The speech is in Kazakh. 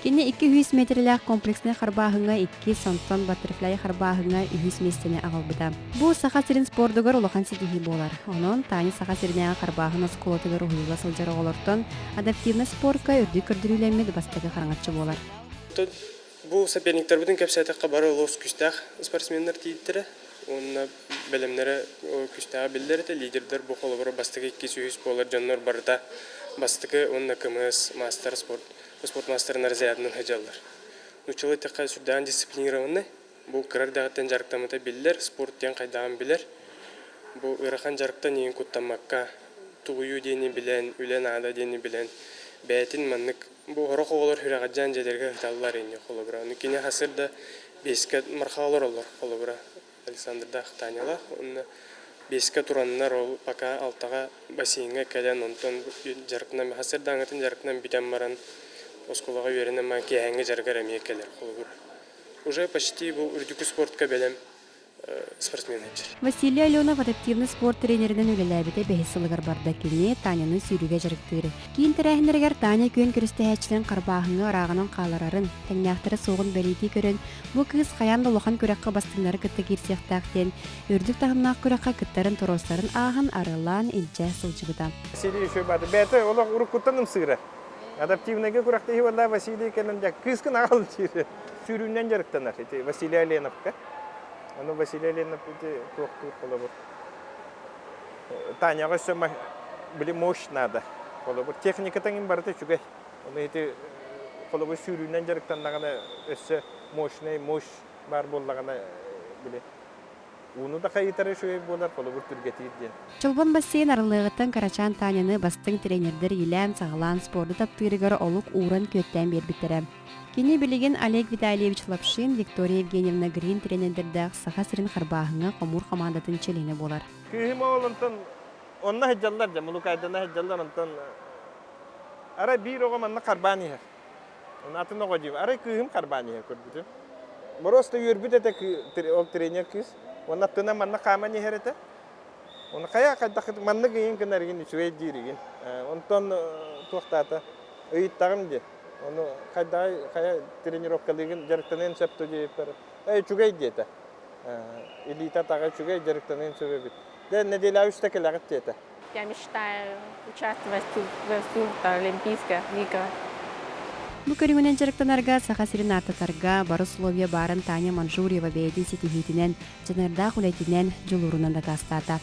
Кини 200 метрлях комплексный харбаһыңа 2 сонтон баттерфляй харбаһыңа 200 местене агалбыта. Бу саха сирин спордугар улахан сидихи болар. Онон тани саха сиринега харбаһына сколотугар уйула сылжара олортон адаптивный спортка үрдү көрдүрүлеммед бастага хараңатчы болар. Бу соперниктер бүтүн кепсетекка бары лос күстах спортсмендер тийиттире. Онна белемнери күстага билдерите лидердер бу холобор бастыгы 200 болар жаннор барда бастыгы онна КМС мастер спорт мастернар заядның хаҗаллар. Училы текка сүрдән дисциплинированный. Бу кырдагы жарыктамыта билдер, спорттен кайдан билер. Бу ырахан жарыктан ең куттамакка тугую дени билен, үлен ада дени билен. Бәтин маннык бу хорох олар хүрәгәҗән җәдәргә хаталлар инде холобра. Никене хасырда бескә мархалар олар холобра. Александр Дахтаняла, он бескә тураннар ул пока алтага бассейнга кәлән онтон жарыкнан хасырда аңатын жарыкнан битәм маран осколага веренә маки хәңгә жаргар әмәкәләр холобра. Уже почти бу үрдүк спортка белем спортсмен. Василий Аленов адаптивный спорт тренеринен үлеләбите бәһисылыгар барда килне Таняны сүйрүгә жарыктыры. Кийин тәрәһнәргәр Таня көн күрестәһәчләрен карбаһыңа арагының каларарын тәңнәхтәре сугын бәлити көрөн. Бу кыз каян лохан күрәккә бастыңнары кытты кирсәхтәктен үрдүк тагыннак күрәккә кыттарын торостарын аһын арылан илчә сылҗыбыта. Василий еще бады. Бәте олар урукуттаным сыра. Адаптивныйга күрәктә һәвәлләр Василий кенен дә кыз кына алып тире. Сүйрүннән жарыктанар. Василий Аленовка. Оно Василий Ленов эти тух холобор. Таня гышы били мощь надо. Холобор техника таңын барыты чугай. Оно эти холобор сүйрүннән жарыктаннагына эссе мощный мощь бар боллагына били. Уну да кайтары шуй болар холобор түргәтиде. Чолбон бассейн арылыгытын Карачан Таняны бастың тренердер илән саглан спорты таптырыгары олук уран көттән бербитерә. Кини билеген Олег Витальевич Лапшин, Виктория Евгеньевна Грин тренердердәк саха сирин харбаһыңа комур командатын челене болар. Кыйма олонтон онна хаҗаллар да мулукайдана хаҗаллар онтон ара бир огаманна карбани. Онатын огоҗи ара кыйм карбани көрбүтү. Просто йөрбүт эте ол тренер кыз. Онна тына манна камани херете. Онна кая кайда манна кыйын кенерген шуй диреген. Онтон тохтата. Ыйттагым ди. Onu kaya trenirovkalıgın jarıktanen septoje per. Çugay diyeta. Elita taga çugay jarıktanen sebebi. De nedela üstekelagat diyeta. Я мечтаю участвовать в Олимпийской игре. Бу көрүңүнөн жарыктанарга саха сирин аттатарга бары условия барын Таня Манжурьева бейдин сетихитинен жанарда хулайтинен жолурунан да тастата.